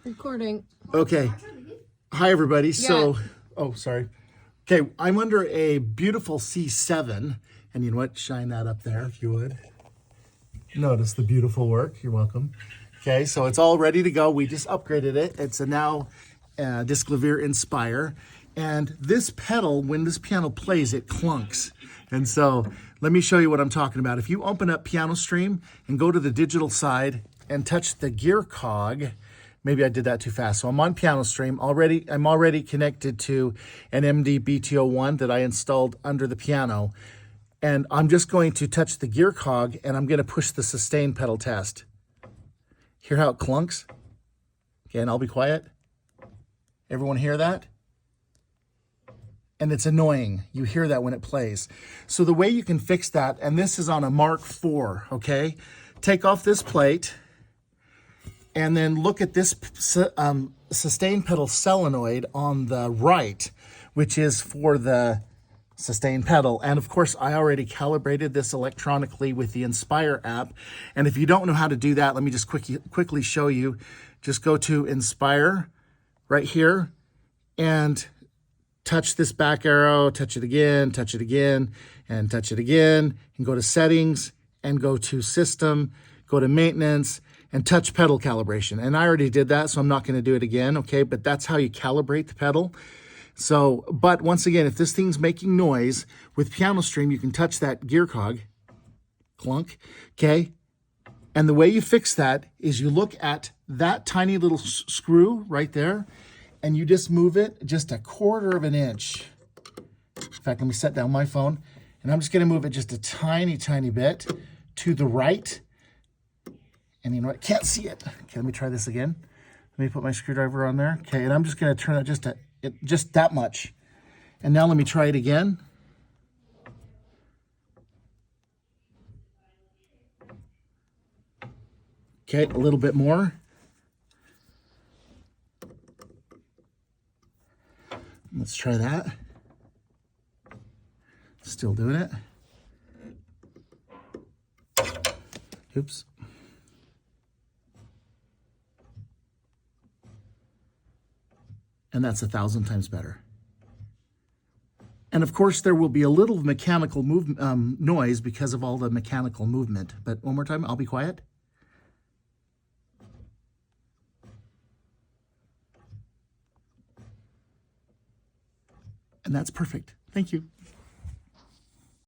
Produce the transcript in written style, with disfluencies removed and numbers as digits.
Recording. Okay. Hi, everybody. So, oh, sorry. Okay, I'm under a beautiful C7. And you know what? Shine that up there if you would. Notice the beautiful work. You're welcome. Okay, so it's all ready to go. We just upgraded it. It's a now Diaklavier Inspire. And this pedal, when this piano plays, it clunks. And so let me show you what I'm talking about. If you open up Piano Stream and go to the digital side and touch the gear cog, maybe I did that too fast. So I'm on Piano Stream. I'm already connected to an MD BT01 that I installed under the piano. And I'm just going to touch the gear cog and I'm going to push the sustain pedal test. Hear how it clunks? Okay, and I'll be quiet. Everyone hear that? And it's annoying. You hear that when it plays. So the way you can fix that, and this is on a Mark IV, okay? Take off this plate and then look at this sustain pedal solenoid on the right, which is for the sustain pedal. And of course, I already calibrated this electronically with the Inspire app. And if you don't know how to do that, let me just quickly show you. Just go to Inspire right here and touch this back arrow, touch it again, and touch it again, and go to Settings, and go to System, go to Maintenance, and touch pedal calibration. And I already did that, so I'm not going to do it again, okay? But that's how you calibrate the pedal. So, but once again, if this thing's making noise, with Piano Stream, you can touch that gear cog, clunk, okay? And the way you fix that is you look at that tiny little screw right there, and you just move it just a quarter of an inch. In fact, let me set down my phone, and I'm just gonna move it just a tiny, tiny bit to the right. And you know what, can't see it. Okay, let me try this again. Let me put my screwdriver on there. Okay, and I'm just gonna turn it just that much. And now let me try it again. Okay, a little bit more. Let's try that. Still doing it. Oops. And that's 1,000 times better. And of course, there will be a little mechanical noise because of all the mechanical movement. But one more time, I'll be quiet. And that's perfect. Thank you.